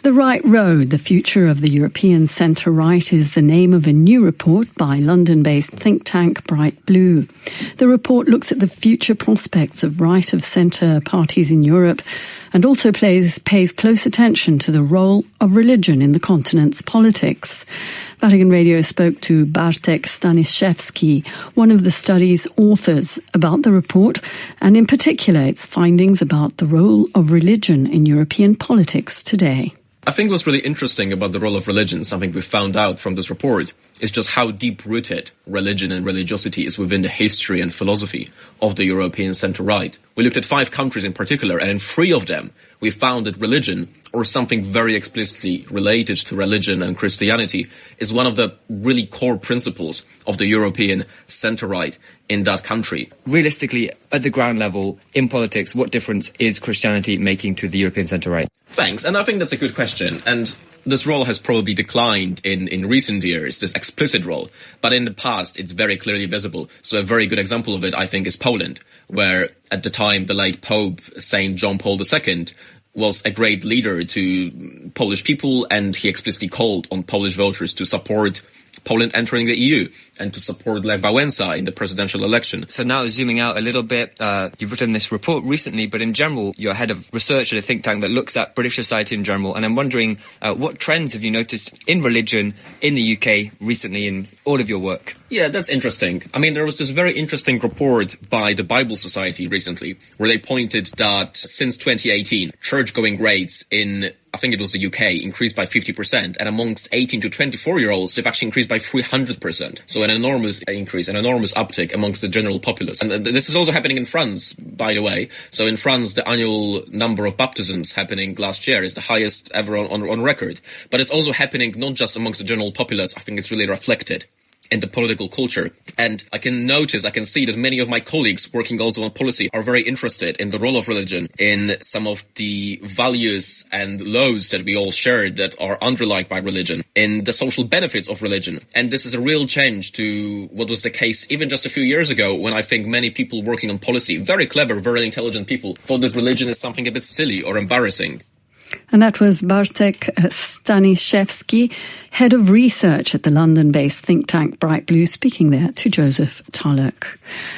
The Right Road, the Future of the European Centre-Right is the name of a new report by London-based think tank Bright Blue. The report looks at the future prospects of right-of-centre parties in Europe and also pays close attention to the role of religion in the continent's politics. Vatican Radio spoke to Bartek Staniszewski, one of the study's authors, about the report and in particular its findings about the role of religion in European politics today. I think what's really interesting about the role of religion, something we found out from this report, is just how deep-rooted religion and religiosity is within the history and philosophy of the European centre-right. We looked at 5 countries in particular, and in 3 of them, we found that religion, or something very explicitly related to religion and Christianity, is one of the really core principles of the European centre-right in that country. Realistically, at the ground level, in politics, what difference is Christianity making to the European centre-right? Thanks, and I think that's a good question. And this role has probably declined in recent years, this explicit role. But in the past, it's very clearly visible. So a very good example of it, I think, is Poland, where at the time the late Pope, St. John Paul II, was a great leader to Polish people, and he explicitly called on Polish voters to support Poland entering the EU and to support Lech Wałęsa in the presidential election. So now zooming out a little bit, you've written this report recently, but in general, you're head of research at a think tank that looks at British society in general. And I'm wondering, what trends have you noticed in religion in the UK recently in all of your work? Yeah, that's interesting. I mean, there was this very interesting report by the Bible Society recently, where they pointed that since 2018, church-going rates in, I think it was the UK, increased by 50%, and amongst 18 to 24-year-olds, they've actually increased by 300%. So an enormous increase, an enormous uptick amongst the general populace. And this is also happening in France, by the way. So in France, the annual number of baptisms happening last year is the highest ever on record. But it's also happening not just amongst the general populace. I think it's really reflected in the political culture. And I can see that many of my colleagues working also on policy are very interested in the role of religion in some of the values and laws that we all share that are underlined by religion, in the social benefits of religion. And this is a real change to what was the case even just a few years ago, when I think many people working on policy, very clever, very intelligent people, thought that religion is something a bit silly or embarrassing. And that was Bartek Staniszewski, head of research at the London-based think tank Bright Blue, speaking there to Joseph Tulloch.